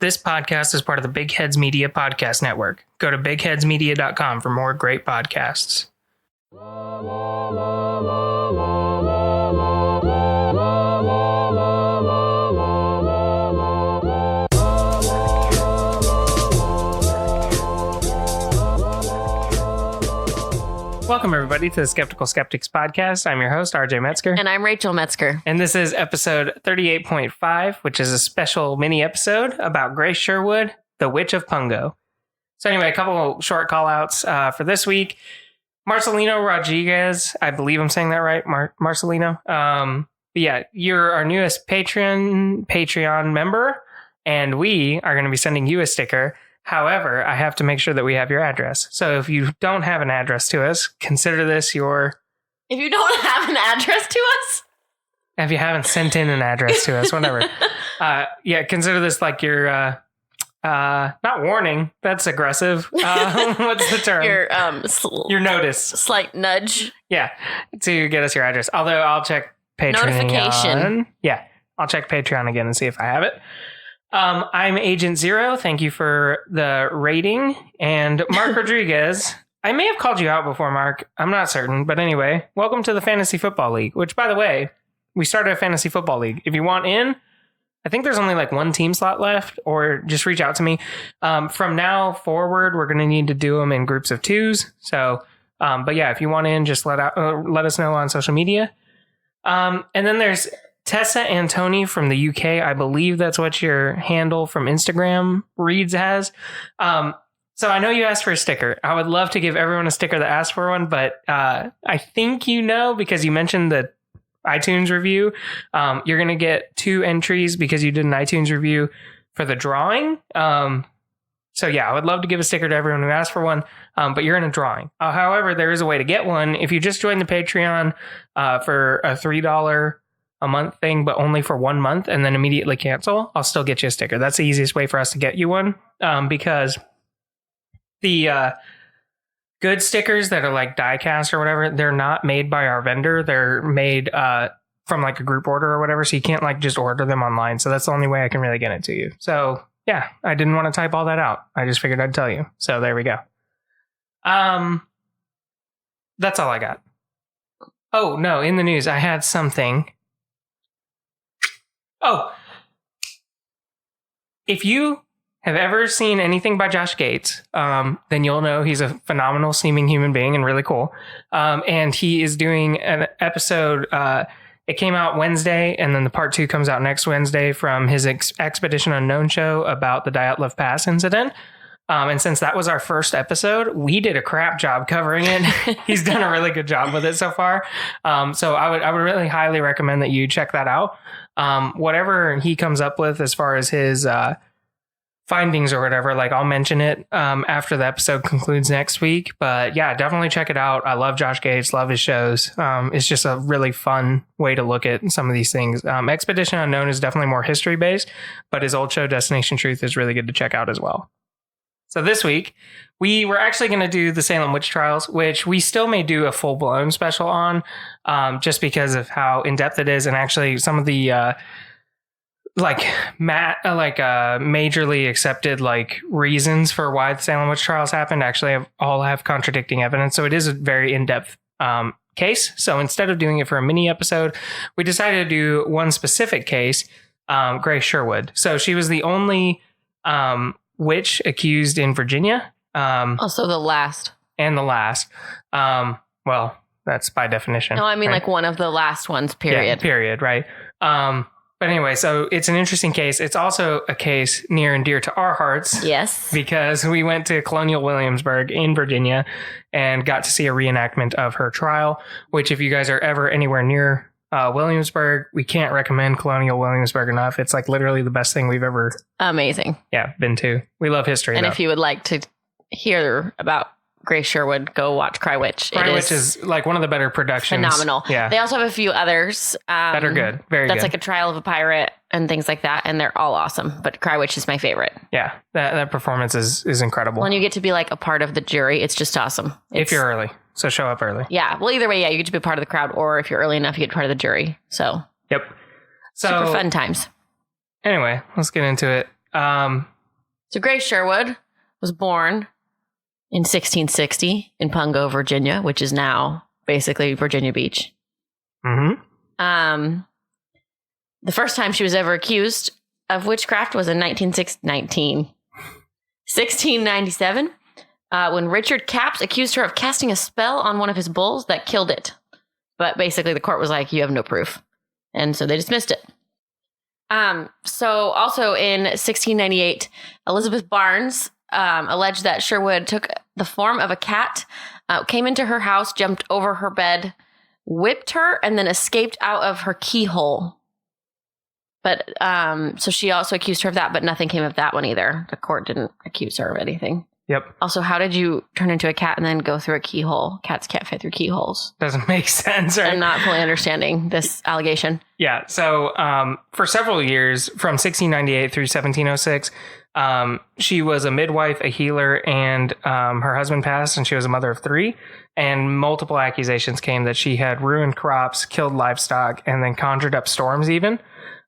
This podcast is part of the Big Heads Media Podcast Network. Go to bigheadsmedia.com for more great podcasts. Welcome, everybody, to the Skeptical Skeptics Podcast. I'm your host, RJ Metzger. And I'm Rachel Metzger. And this is episode 38.5, which is a special mini episode about Grace Sherwood, the Witch of Pungo. So anyway, a couple short call-outs for this week. Marcelino Rodriguez, I believe I'm saying that right, Marcelino. Yeah, you're our newest Patreon member, and we are going to be sending you a sticker. However, I have to make sure that we have your address. So if you don't have an address to us, consider this your... If you don't have an address to us? If you haven't sent in an address to us, whatever. Yeah, consider this like your... not warning. That's aggressive. What's the term? Your notice. Slight nudge. Yeah, to get us your address. Although I'll check Patreon. Notification. Yeah, I'll check Patreon again and see if I have it. I'm Agent Zero. Thank you for the rating. And Mark Rodriguez. I may have called you out before, Mark. I'm not certain. But anyway, welcome to the Fantasy Football League, which, by the way, we started a Fantasy Football League. If you want in, I think there's only like one team slot left, or just reach out to me. From now forward, we're going to need to do them in groups of twos. So, but yeah, if you want in, just let us know on social media. And then there's Tessa Antoni from the UK. I believe that's what your handle from Instagram reads as. So I know you asked for a sticker. I would love to give everyone a sticker that asked for one, but I think you know, because you mentioned the iTunes review, you're going to get 2 entries because you did an iTunes review for the drawing. So yeah, I would love to give a sticker to everyone who asked for one, but you're in a drawing. However, there is a way to get one. If you just join the Patreon for a $3 a month thing, but only for 1 month and then immediately cancel, I'll still get you a sticker. That's the easiest way for us to get you one, because the good stickers that are like die cast or whatever, they're not made by our vendor. They're made from like a group order or whatever, so you can't like just order them online. So that's the only way I can really get it to you. So yeah, I didn't want to type all that out. I just figured I'd tell you. So there we go. That's all I got. Oh no, in the news I had something. Oh, if you have ever seen anything by Josh Gates, then you'll know he's a phenomenal seeming human being and really cool. And he is doing an episode. It came out Wednesday, and then the part 2 comes out next Wednesday from his Expedition Unknown show about the Dyatlov Pass incident. And since that was our first episode, we did a crap job covering it. He's done a really good job with it so far. So I would really highly recommend that you check that out. Whatever he comes up with as far as his findings or whatever, like I'll mention it after the episode concludes next week. But yeah, definitely check it out. I love Josh Gates, love his shows. It's just a really fun way to look at some of these things. Expedition Unknown is definitely more history based, but his old show Destination Truth is really good to check out as well. So this week, we were actually going to do the Salem Witch Trials, which we still may do a full-blown special on, just because of how in-depth it is, and actually some of the majorly accepted like reasons for why the Salem Witch Trials happened actually all have contradicting evidence. So it is a very in-depth case. So instead of doing it for a mini episode, we decided to do one specific case, Grace Sherwood. So she was the only witch accused in Virginia. Also the last. And the last. Well, that's by definition. No, I mean, right? Like one of the last ones, period. Yeah, period, right. But anyway, so it's an interesting case. It's also a case near and dear to our hearts. Yes. Because we went to Colonial Williamsburg in Virginia and got to see a reenactment of her trial, which if you guys are ever anywhere near Williamsburg, we can't recommend Colonial Williamsburg enough. It's like literally the best thing we've ever been to. We love history. And if you would like to hear about Grace Sherwood, go watch Cry Witch. Cry Witch is like one of the better productions. Phenomenal. Yeah. They also have a few others that are good. Very good. That's like a trial of a pirate and things like that, and they're all awesome. But Cry Witch is my favorite. Yeah, that performance is incredible. When you get to be like a part of the jury, it's just awesome. If you're early. So show up early. Yeah. Well, either way, yeah, you get to be part of the crowd, or if you're early enough, you get part of the jury. So yep. So super fun times. Anyway, let's get into it. So Grace Sherwood was born in 1660 in Pungo, Virginia, which is now basically Virginia Beach. Mm-hmm. The first time she was ever accused of witchcraft was in 1697, when Richard Capps accused her of casting a spell on one of his bulls that killed it. But basically the court was like, you have no proof. And so they dismissed it. So also in 1698, Elizabeth Barnes alleged that Sherwood took the form of a cat, came into her house, jumped over her bed, whipped her, and then escaped out of her keyhole. But so she also accused her of that, but nothing came of that one either. The court didn't accuse her of anything. Yep. Also, how did you turn into a cat and then go through a keyhole? Cats can't fit through keyholes. Doesn't make sense, right? I'm not fully understanding this allegation. Yeah. So for several years, from 1698 through 1706, she was a midwife, a healer, and her husband passed, and she was a mother of 3. And multiple accusations came that she had ruined crops, killed livestock, and then conjured up storms even.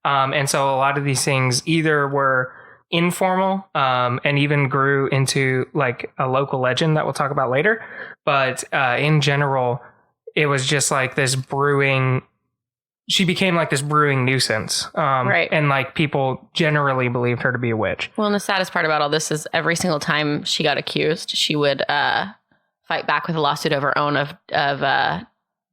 And so a lot of these things either were informal and even grew into like a local legend that we'll talk about later. But in general, it was just like this brewing. She became like this brewing nuisance. Right. And like people generally believed her to be a witch. Well, and the saddest part about all this is every single time she got accused, she would fight back with a lawsuit of her own of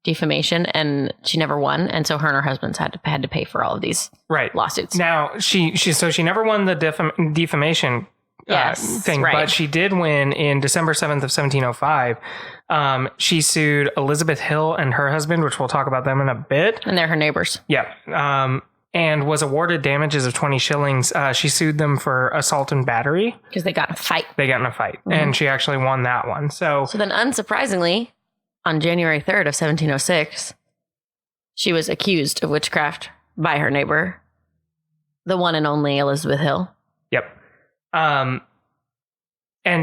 defamation, and she never won, and so her and her husbands had to pay for all of these lawsuits. Now she never won the defamation thing, right. But she did win in December 7th of 1705. She sued Elizabeth Hill and her husband, which we'll talk about them in a bit, and they're her neighbors. Yeah. And was awarded damages of 20 shillings. She sued them for assault and battery because they got in a fight. Mm-hmm. And she actually won that one. So then, unsurprisingly, on January 3rd of 1706, she was accused of witchcraft by her neighbor, the one and only Elizabeth Hill. Yep. And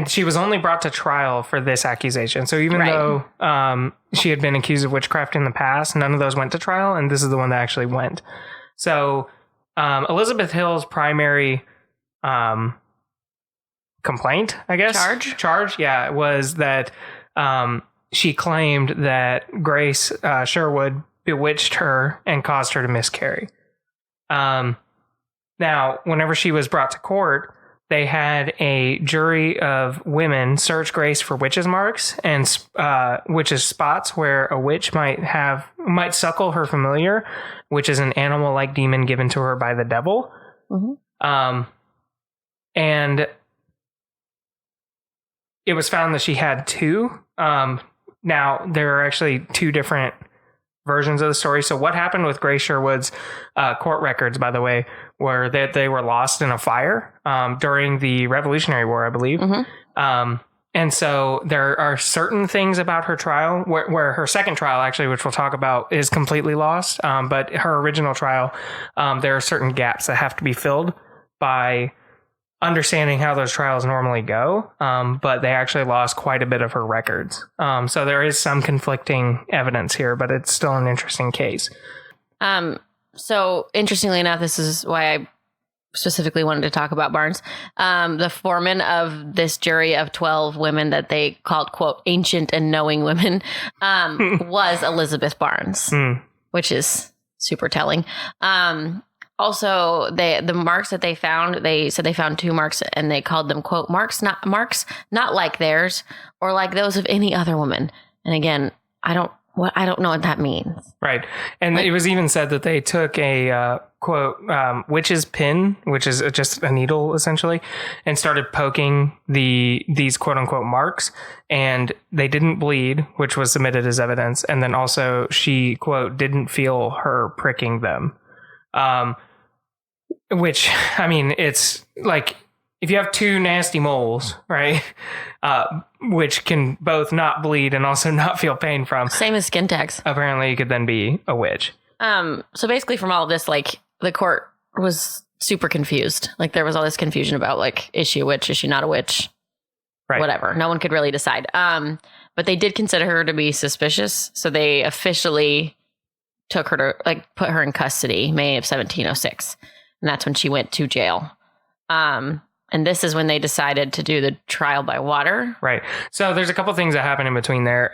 she was only brought to trial for this accusation. So even though she had been accused of witchcraft in the past, none of those went to trial, and this is the one that actually went. So Elizabeth Hill's primary complaint, I guess? Charge, yeah, was that she claimed that Grace Sherwood bewitched her and caused her to miscarry. Now, whenever she was brought to court, they had a jury of women search Grace for witches' marks and witches' spots where a witch might suckle her familiar, which is an animal-like demon given to her by the devil. Mm-hmm. And it was found that she had 2. Now, there are actually 2 different versions of the story. So what happened with Grace Sherwood's court records, by the way, were that they were lost in a fire during the Revolutionary War, I believe. Mm-hmm. And so there are certain things about her trial where her second trial, actually, which we'll talk about, is completely lost. But her original trial, there are certain gaps that have to be filled by understanding how those trials normally go, but they actually lost quite a bit of her records. So there is some conflicting evidence here, but it's still an interesting case. So interestingly enough, this is why I specifically wanted to talk about Barnes. The foreman of this jury of 12 women that they called, quote, ancient and knowing women, was Elizabeth Barnes, which is super telling. Also, the marks that they found, they said they found 2 marks, and they called them, quote, marks not like theirs or like those of any other woman. And again, I don't know what that means. Right. And it was even said that they took a, quote, witch's pin, which is just a needle, essentially, and started poking these quote unquote marks, and they didn't bleed, which was submitted as evidence. And then also she, quote, didn't feel her pricking them. Which, I mean, it's like if you have 2 nasty moles, right, which can both not bleed and also not feel pain from. Same as skin tags. Apparently you could then be a witch. So basically from all of this, like, the court was super confused. Like, there was all this confusion about, like, is she a witch? Is she not a witch? Right. Whatever. No one could really decide. But they did consider her to be suspicious. So they officially took her to, like, put her in custody May of 1706. And that's when she went to jail. And this is when they decided to do the trial by water. Right. So there's a couple things that happen in between there.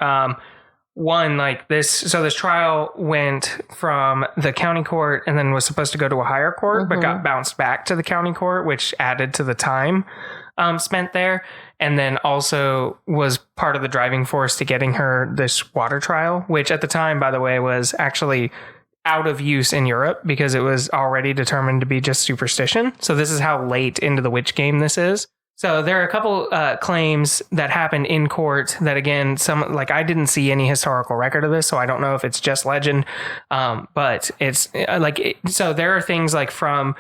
One, like this trial went from the county court and then was supposed to go to a higher court, but got bounced back to the county court, which added to the time spent there. And then also was part of the driving force to getting her this water trial, which at the time, by the way, was actually out of use in Europe because it was already determined to be just superstition. So this is how late into the witch game this is. So there are a couple claims that happened in court that, again, I didn't see any historical record of this, so I don't know if it's just legend. But it's so there are things like from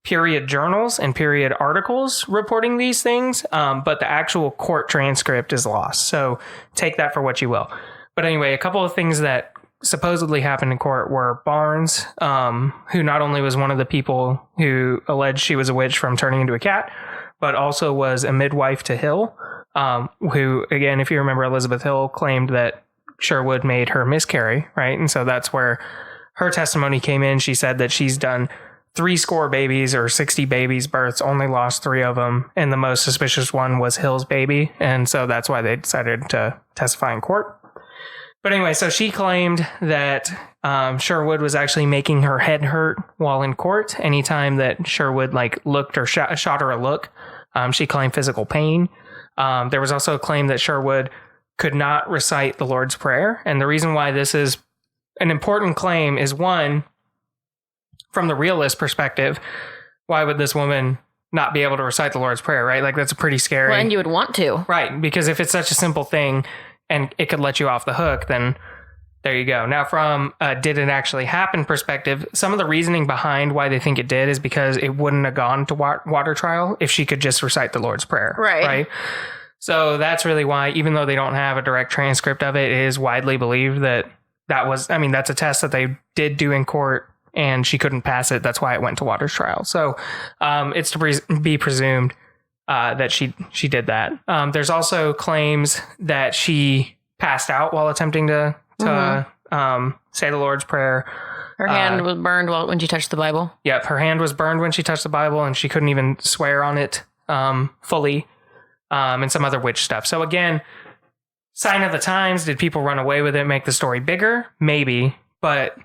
period journals and period articles reporting these things, but the actual court transcript is lost. So take that for what you will. But anyway, a couple of things that supposedly happened in court were Barnes, who not only was one of the people who alleged she was a witch from turning into a cat, but also was a midwife to Hill, who, again, if you remember, Elizabeth Hill claimed that Sherwood made her miscarry, right? And so that's where her testimony came in. She said that she's done 70 babies or 60 babies births, only lost 3 of them, and the most suspicious one was Hill's baby. And so that's why they decided to testify in court. But anyway, so she claimed that Sherwood was actually making her head hurt while in court. Anytime that Sherwood looked or shot her a look, she claimed physical pain. There was also a claim that Sherwood could not recite the Lord's Prayer. And the reason why this is an important claim is, one, from the realist perspective, why would this woman not be able to recite the Lord's Prayer, right? Like, that's a pretty scary... Well, and you would want to. Right, because if it's such a simple thing and it could let you off the hook, then there you go. Now, from did it actually happen perspective, some of the reasoning behind why they think it did is because it wouldn't have gone to water trial if she could just recite the Lord's Prayer. Right. So that's really why, even though they don't have a direct transcript of it, it is widely believed that was, I mean, that's a test that they did do in court and she couldn't pass it. That's why it went to water trial. So it's to be presumed that she did that. There's also claims that she passed out while attempting to say the Lord's Prayer. Her hand was burned when she touched the Bible. Yep, her hand was burned when she touched the Bible, and she couldn't even swear on it fully, and some other witch stuff. So again, sign of the times. Did people run away with it, make the story bigger? Maybe, but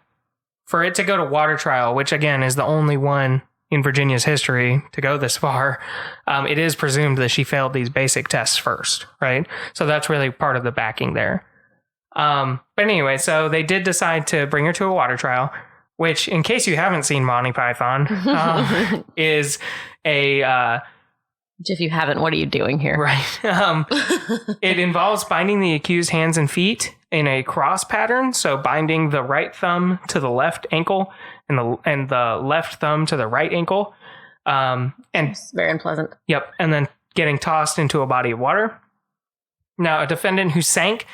for it to go to water trial, which again is the only one in Virginia's history to go this far, it is presumed that she failed these basic tests first, right? So that's really part of the backing there. But anyway, so they did decide to bring her to a water trial, which, in case you haven't seen Monty Python, is a... if you haven't, what are you doing here? Right. It involves binding the accused hands and feet in a cross pattern. So binding the right thumb to the left ankle and the left thumb to the right ankle. And it's very unpleasant. Yep. And then getting tossed into a body of water. Now, a defendant who sank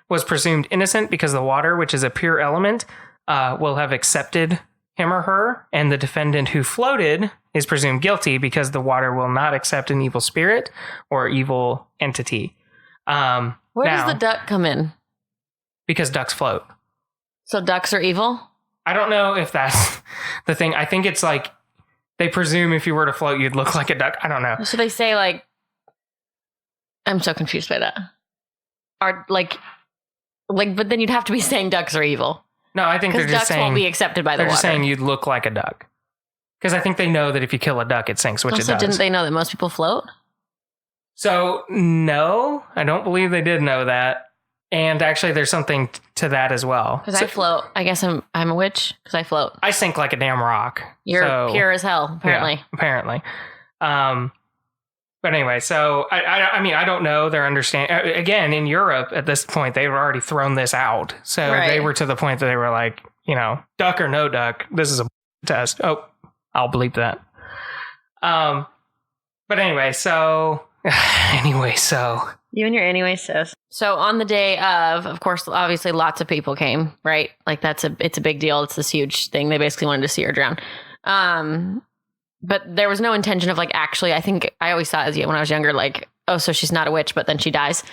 was presumed innocent because the water, which is a pure element, will have accepted him or her. And the defendant who floated is presumed guilty because the water will not accept an evil spirit or evil entity. Where does the duck come in? Because ducks float. So ducks are evil? I don't know if that's the thing. I think it's like they presume if you were to float, you'd look like a duck. I don't know. So they say I'm so confused by that. Are but then you'd have to be saying ducks are evil. No, I think they're just saying... ducks won't be accepted by the water. They're just saying you'd look like a duck. Because I think they know that if you kill a duck, it sinks, which it does. Also, didn't they know that most people float? So, no, I don't believe they did know that. And actually, there's something to that as well. Because I float. I guess I'm a witch because I float. I sink like a damn rock. You're pure as hell, apparently. Yeah, apparently. But anyway, so I mean, I don't know their understanding. Again, in Europe at this point, they've already thrown this out. So They were to the point that they were like, duck or no duck, this is a test. Oh, I'll bleep that. But anyway, so you and your anyway, sis. So on the day of course, obviously lots of people came, right? Like it's a big deal. It's this huge thing. They basically wanted to see her drown. But there was no intention of actually, I think I always thought when I was younger, so she's not a witch, but then she dies,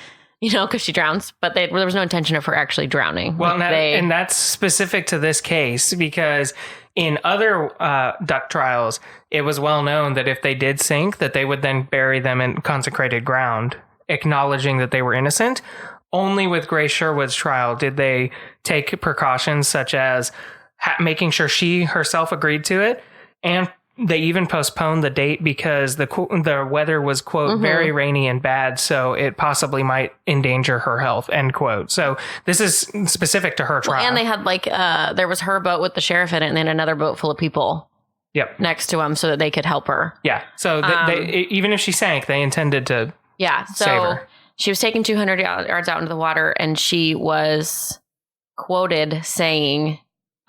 because she drowns. But there was no intention of her actually drowning. Well, and that's specific to this case because in other duck trials, it was well known that if they did sink, that they would then bury them in consecrated ground, acknowledging that they were innocent. Only with Grace Sherwood's trial did they take precautions such as making sure she herself agreed to it, and they even postponed the date because the weather was, quote, very rainy and bad, so it possibly might endanger her health, end quote. So this is specific to her trial. Well, and they had there was her boat with the sheriff in it, and then another boat full of people next to them so that they could help her. Yeah. So they, even if she sank, they intended to save her. She was taken 200 yards out into the water, and she was quoted saying,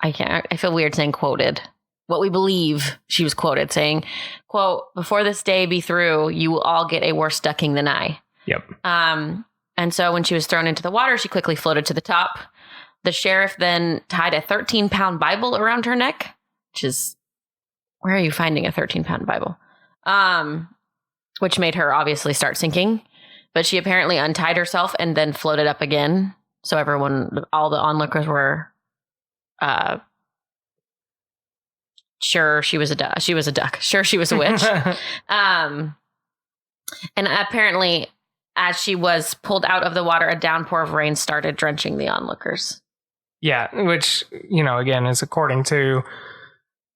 I feel weird saying quoted. What we believe she was quoted saying, quote, "Before this day be through, you will all get a worse ducking than I." Yep. And so when she was thrown into the water, she quickly floated to the top. The sheriff then tied a 13-pound Bible around her neck, which is, where are you finding a 13-pound Bible? Which made her obviously start sinking. But she apparently untied herself and then floated up again. So all the onlookers were sure she was a duck. She was a duck. Sure she was a witch. And apparently, as she was pulled out of the water, a downpour of rain started drenching the onlookers. Yeah, which, again, is according to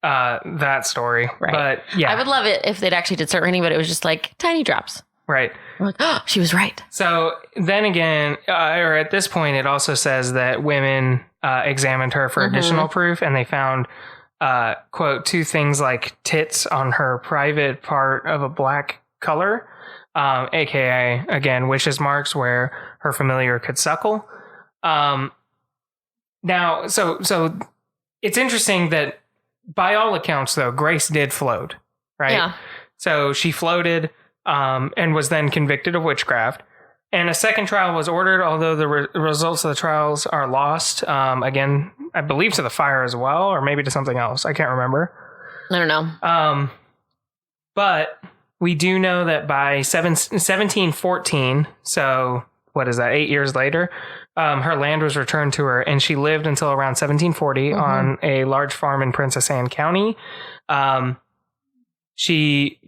that story. Right. But yeah. I would love it if they'd actually did start raining, but it was just like tiny drops. Right. I'm like, oh, she was right. So then again, or at this point, it also says that women examined her for additional proof, and they found, quote, 2 things like tits on her private part of a black color, aka, again, witches' marks where her familiar could suckle. Now, so it's interesting that by all accounts, though, Grace did float, right? Yeah. So she floated and was then convicted of witchcraft. And a second trial was ordered, although the results of the trials are lost. Again, I believe to the fire as well, or maybe to something else. I can't remember. I don't know. But we do know that by 1714, so what is that, 8 years later, her land was returned to her, and she lived until around 1740 on a large farm in Princess Anne County. She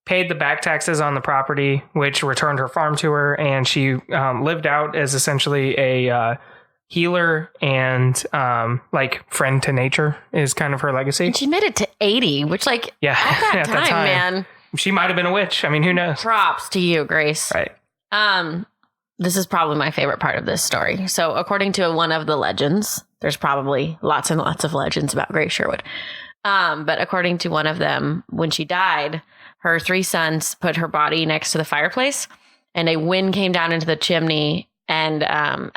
paid the back taxes on the property, which returned her farm to her, and she lived out as essentially a healer and friend to nature is kind of her legacy. And she made it to 80, which at that time, man. She might have been a witch. I mean, who knows? Props to you, Grace. Right. This is probably my favorite part of this story. So according to one of the legends, there's probably lots and lots of legends about Grace Sherwood. But according to one of them, when she died, her 3 sons put her body next to the fireplace, and a wind came down into the chimney. And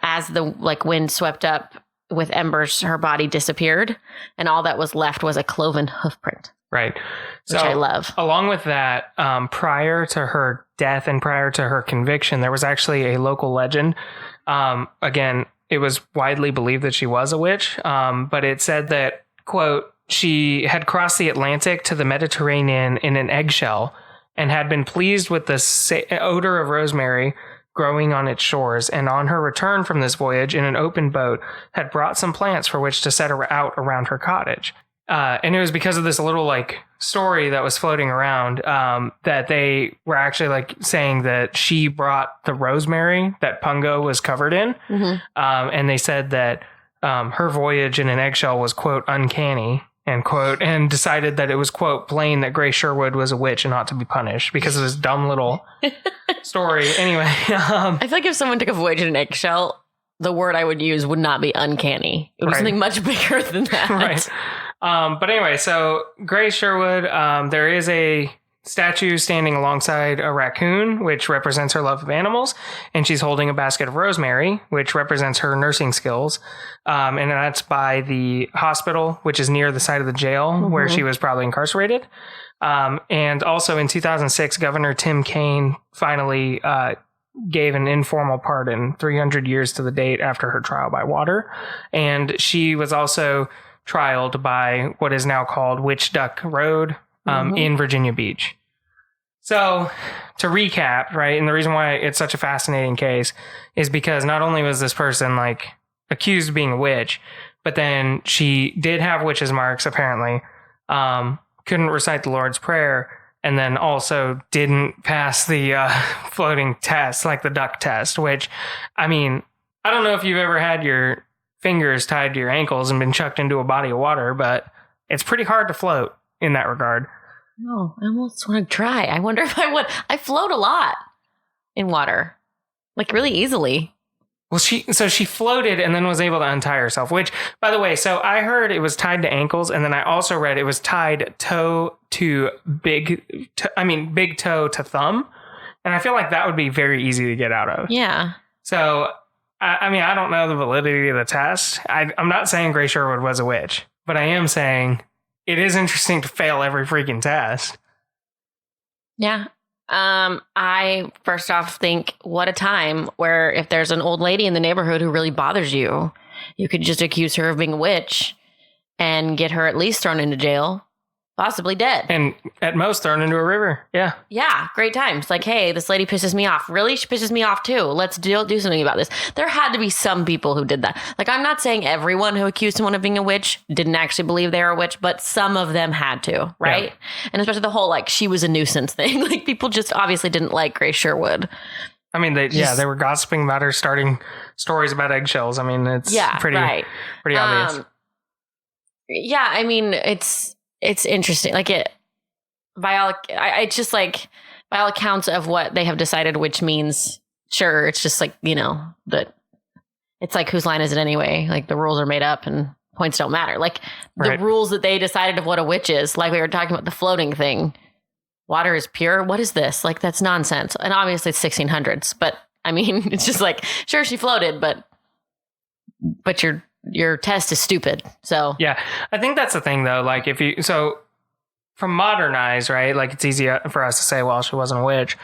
as the wind swept up with embers, her body disappeared, and all that was left was a cloven hoof print. Right. Which I love. Along with that, prior to her death and prior to her conviction, there was actually a local legend. Again, it was widely believed that she was a witch, but it said that, quote, she had crossed the Atlantic to the Mediterranean in an eggshell and had been pleased with the odor of rosemary growing on its shores, and on her return from this voyage in an open boat had brought some plants for which to set out around her cottage. And it was because of this little story that was floating around that they were actually saying that she brought the rosemary that Pungo was covered in. And they said that her voyage in an eggshell was, quote, uncanny, end quote, and decided that it was, quote, plain that Grace Sherwood was a witch and ought to be punished because of this dumb little story. Anyway. I feel like if someone took a voyage in an eggshell, the word I would use would not be uncanny. It would be something much bigger than that. Right. But anyway, so Grace Sherwood, there is a statue standing alongside a raccoon, which represents her love of animals, and she's holding a basket of rosemary, which represents her nursing skills. And that's by the hospital, which is near the site of the jail where she was probably incarcerated. And also in 2006, Governor Tim Kaine finally gave an informal pardon 300 years to the date after her trial by water. And she was also trialed by what is now called Witch Duck Road in Virginia Beach. So to recap, right, and the reason why it's such a fascinating case is because not only was this person accused of being a witch, but then she did have witch's marks, apparently. Couldn't recite the Lord's Prayer, and then also didn't pass the floating test, like the duck test, which, I mean, I don't know if you've ever had your fingers tied to your ankles and been chucked into a body of water, but it's pretty hard to float in that regard. No, I almost want to try. I wonder if I would. I float a lot in water, like really easily. Well, she floated and then was able to untie herself, which, by the way, so I heard it was tied to ankles, and then I also read it was tied big toe to thumb. And I feel like that would be very easy to get out of. Yeah. So, I mean, I don't know the validity of the test. I'm not saying Grace Sherwood was a witch, but I am saying it is interesting to fail every freaking test. Yeah. I first off think what a time where if there's an old lady in the neighborhood who really bothers you, you could just accuse her of being a witch and get her at least thrown into jail, possibly dead. And at most thrown into a river. Yeah. Yeah. Great times. Like, hey, this lady pisses me off. Really? She pisses me off too. Let's do something about this. There had to be some people who did that. Like, I'm not saying everyone who accused someone of being a witch didn't actually believe they were a witch, but some of them had to, right? Yeah. And especially the whole, like, she was a nuisance thing. Like, people just obviously didn't like Grace Sherwood. I mean, they were gossiping about her, starting stories about eggshells. I mean, it's pretty obvious. Yeah, I mean, it's interesting. Like it's just like by all accounts of what they have decided, which means sure, it's just like, you know, that it's like whose line is it anyway? Like the rules are made up and points don't matter. Like the rules that they decided of what a witch is, like we were talking about the floating thing. Water is pure. What is this? Like that's nonsense. And obviously it's 1600s, but I mean, it's just like sure she floated, but your test is stupid. So yeah, I think that's the thing though. Like from modern eyes, right? Like it's easy for us to say, well, she wasn't a witch.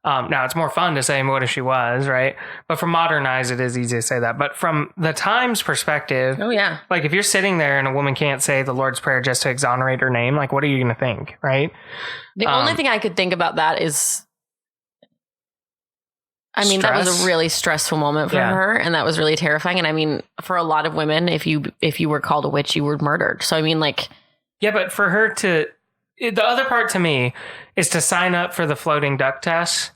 Now it's more fun to say, what if she was, right? But from modern eyes, it is easy to say that. But from the time's perspective, oh yeah, like if you're sitting there and a woman can't say the Lord's Prayer just to exonerate her name, like what are you going to think, right? The only thing I could think about that is, I mean, stress. That was a really stressful moment for her, and that was really terrifying. And I mean, for a lot of women, if you were called a witch, you were murdered. So I mean, like, yeah, but for her to, the other part to me is to sign up for the floating duck test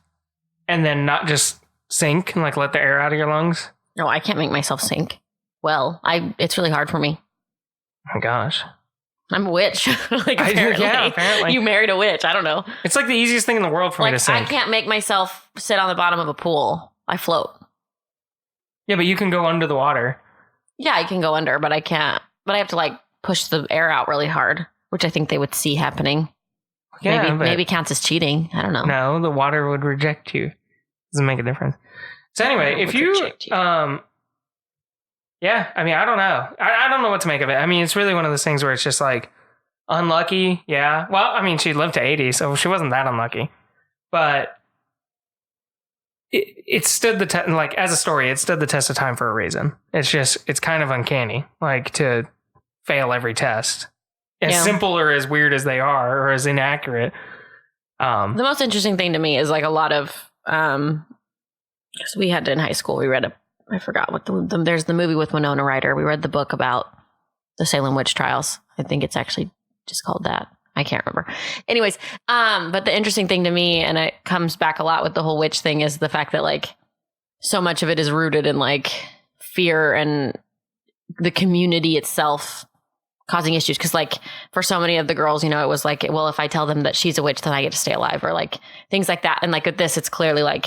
and then not just sink and like let the air out of your lungs. No, I can't make myself sink. Well, it's really hard for me. Oh my gosh. I'm a witch. Like apparently. Yeah, apparently. You married a witch. I don't know. It's like the easiest thing in the world for me to sink. I can't make myself sit on the bottom of a pool. I float. Yeah, but you can go under the water. Yeah, I can go under, but I can't. But I have to like push the air out really hard, which I think they would see happening. Yeah, maybe counts as cheating. I don't know. No, the water would reject you. Doesn't make a difference. So anyway, if you yeah, I mean, I don't know. I don't know what to make of it. I mean, it's really one of those things where it's just like unlucky. Yeah. Well, I mean, she lived to 80, so she wasn't that unlucky. But it stood the test, like as a story, it stood the test of time for a reason. It's kind of uncanny, like to fail every test. As simple or as weird as they are, or as inaccurate. The most interesting thing to me is like a lot of, because we had to in high school, we read I forgot what there's the movie with Winona Ryder. We read the book about the Salem witch trials. I think it's actually just called that. I can't remember. Anyways, but the interesting thing to me, and it comes back a lot with the whole witch thing, is the fact that like so much of it is rooted in like fear and the community itself causing issues. Because like for so many of the girls, you know, it was like, well, if I tell them that she's a witch, then I get to stay alive, or like things like that. And like with this, it's clearly like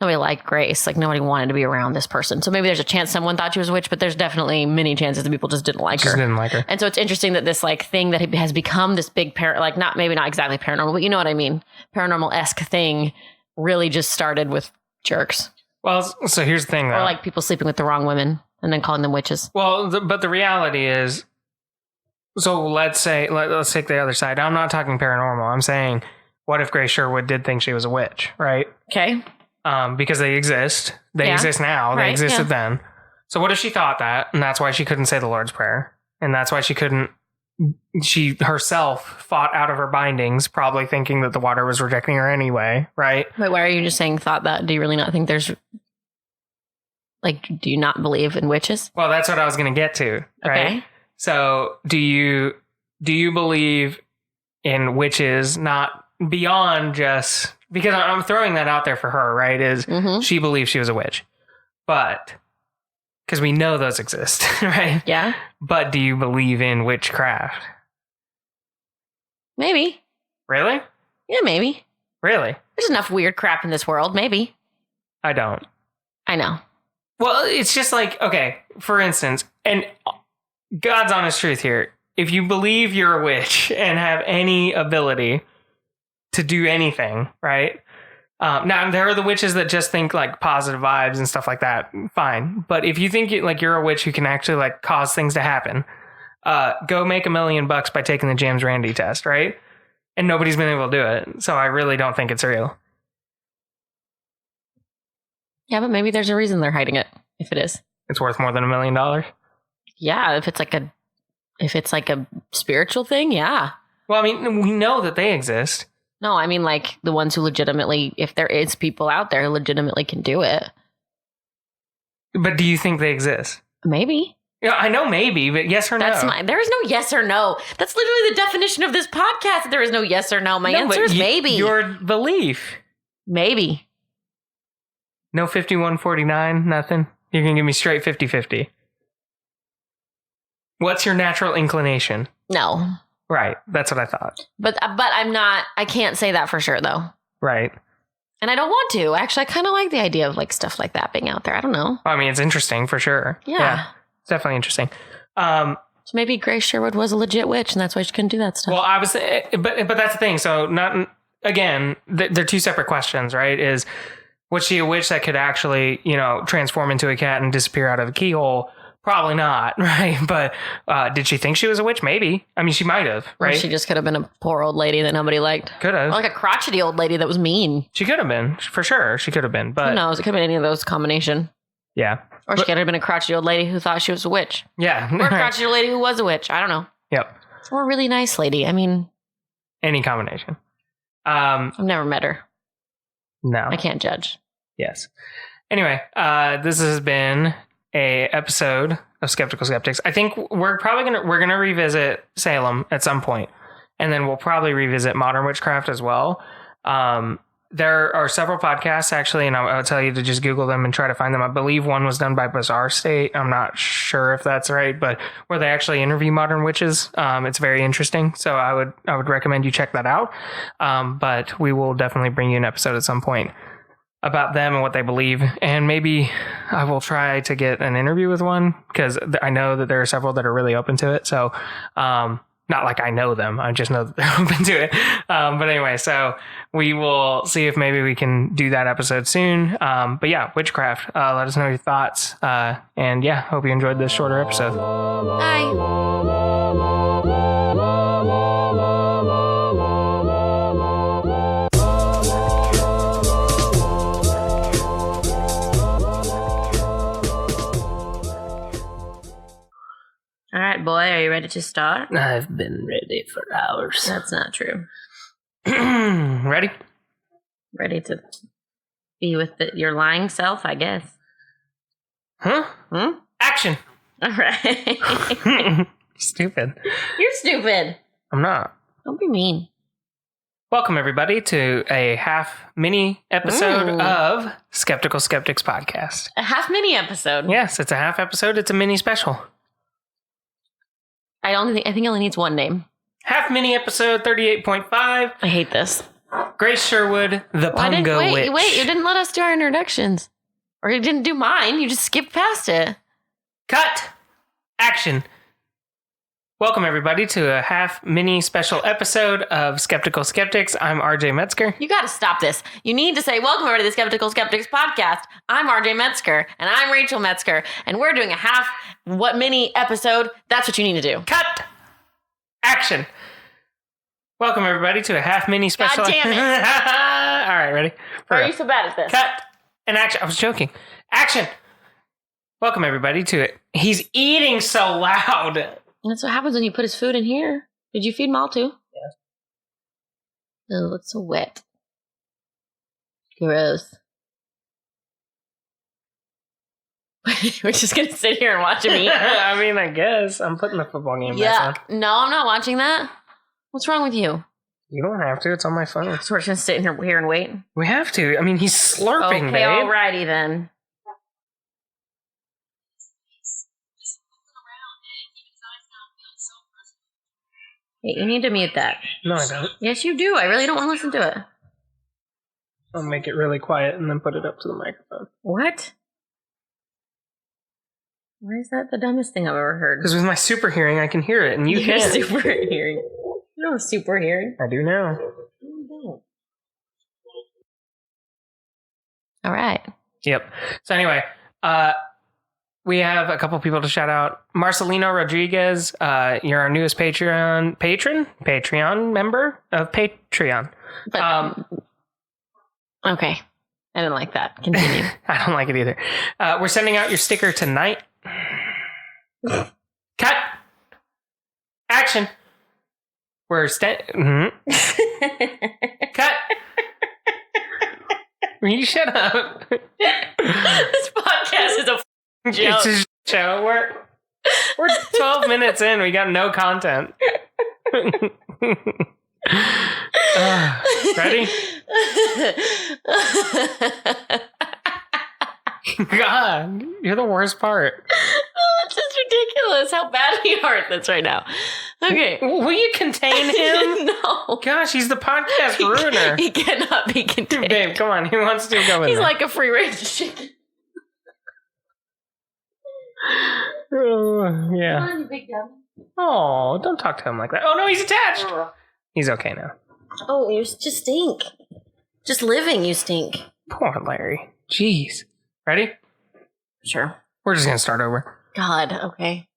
nobody liked Grace. Like nobody wanted to be around this person. So maybe there's a chance someone thought she was a witch, but there's definitely many chances that people just didn't like her. And so it's interesting that this like thing that has become this big like maybe not exactly paranormal, but you know what I mean? Paranormal-esque thing really just started with jerks. Well, so here's the thing though. Or like people sleeping with the wrong women and then calling them witches. Well, but the reality is, so let's take the other side. I'm not talking paranormal. I'm saying, what if Grace Sherwood did think she was a witch, right? Okay. Because they exist. They exist now. They existed then. So what if she thought that, and that's why she couldn't say the Lord's Prayer, and that's why she herself fought out of her bindings, probably thinking that the water was rejecting her anyway, right? Wait, why are you just saying thought that? Do you really not think there's... Like, do you not believe in witches? Well, that's what I was going to get to. Right? Okay. So do you believe in witches not beyond just, because I'm throwing that out there for her, right? Is she believes she was a witch, but because we know those exist, right? Yeah. But do you believe in witchcraft? Maybe. Really? Yeah, maybe. Really? There's enough weird crap in this world. Maybe. I don't. I know. Well, it's just like, okay, for instance, and God's honest truth here, if you believe you're a witch and have any ability to do anything, right? Now, there are the witches that just think like positive vibes and stuff like that. Fine. But if you think you're a witch who can actually like cause things to happen, go make $1 million by taking the James Randi test, right? And nobody's been able to do it. So I really don't think it's real. Yeah, but maybe there's a reason they're hiding it. If it is, it's worth more than $1 million. Yeah, if it's like a spiritual thing, yeah. Well, I mean, we know that they exist. No, I mean like the ones who legitimately, if there is people out there who legitimately can do it. But do you think they exist? Maybe. Yeah, I know maybe, but yes or no? There is no yes or no. That's literally the definition of this podcast. There is no yes or no. My answer is maybe. Your belief. Maybe. No 51-49, nothing? You're going to give me straight 50-50. What's your natural inclination? No. Right. That's what I thought. But I'm not, I can't say that for sure though. Right. And I don't want to. Actually, I kind of like the idea of like stuff like that being out there. I don't know. I mean, it's interesting for sure. Yeah. It's definitely interesting. So maybe Grace Sherwood was a legit witch and that's why she couldn't do that stuff. Well, but that's the thing. So again, they're two separate questions, right? Is, was she a witch that could actually, transform into a cat and disappear out of a keyhole? Probably not, right? But did she think she was a witch? Maybe. I mean, she might have, right? Or she just could have been a poor old lady that nobody liked. Could have. Or like a crotchety old lady that was mean. She could have been, for sure. She could have been, but... Who knows? It could have been any of those combination. Yeah. Or she could have been a crotchety old lady who thought she was a witch. Yeah. Or a crotchety old lady who was a witch. I don't know. Yep. Or a really nice lady. I mean... Any combination. I've never met her. No. I can't judge. Yes. Anyway, this has been a episode of Skeptical Skeptics. I think we're gonna revisit Salem at some point, and then we'll probably revisit modern witchcraft as well. There are several podcasts actually, and I'll tell you to just Google them and try to find them. I believe one was done by Bizarre State. I'm not sure if that's right, but where they actually interview modern witches. It's very interesting. So I would recommend you check that out. But we will definitely bring you an episode at some point about them and what they believe, and maybe I will try to get an interview with one, because I know that there are several that are really open to it. So not like I know them, I just know that they're open to it. But anyway, so we will see if maybe we can do that episode soon. But yeah, witchcraft, let us know your thoughts, and yeah, hope you enjoyed this shorter episode. Bye. All right, boy, are you ready to start? I've been ready for hours. That's not true. Ready? Ready to be with your lying self, I guess. Huh? Action! All right. Stupid. You're stupid. I'm not. Don't be mean. Welcome, everybody, to a half mini episode of Skeptical Skeptics Podcast. A half mini episode? Yes, it's a half episode. It's a mini special. I think it only needs one name. Half mini episode 38.5. I hate this. Grace Sherwood, the Pungo Witch. Wait, you didn't let us do our introductions. Or you didn't do mine. You just skipped past it. Cut! Action! Welcome, everybody, to a half mini special episode of Skeptical Skeptics. I'm RJ Metzger. You got to stop this. You need to say, welcome, everybody, to the Skeptical Skeptics podcast. I'm RJ Metzger, and I'm Rachel Metzger, and we're doing a half mini episode. That's what you need to do. Cut! Action! Welcome, everybody, to a half mini special. God damn it. All right, ready? Why are you so bad at this? Cut! And action. I was joking. Action! Welcome, everybody, to it. He's eating so loud. That's what happens when you put his food in here. Did you feed Mal too? Yeah. Oh, it's so wet. Gross. We're just going to sit here and watch him eat. I mean, I guess. I'm putting the football game back on. No, I'm not watching that. What's wrong with you? You don't have to. It's on my phone. So we're just going to sit here and wait? We have to. I mean, he's slurping, okay, babe. alrighty then. Hey, you need to mute that. No, I don't. Yes, you do. I really don't want to listen to it. I'll make it really quiet and then put it up to the microphone. What? Why is that the dumbest thing I've ever heard? Because with my super hearing, I can hear it, and you have can't. super hearing. You don't have super hearing. I do now. All right. Yep. So anyway, we have a couple people to shout out. Marcelino Rodriguez, you're our newest Patreon member of Patreon. But, okay. I didn't like that. Continue. I don't like it either. We're sending out your sticker tonight. Cut. Action. We're Cut. Will you shut up? This podcast is a joke. It's a show. We're 12 minutes in. We got no content. Ready? God, you're the worst part. It's just ridiculous how bad we are at this right now. Okay. Will you contain him? No. Gosh, he's the podcast ruiner. He cannot be contained. Babe, come on. He wants to go in He's there. like a free range chicken. Yeah. Come on, you big dummy. Oh, don't talk to him like that. Oh, no, he's attached. He's okay now. Oh, you just stink. Just living, you stink. Poor Larry. Jeez. Ready? Sure. We're just going to start over. God, okay.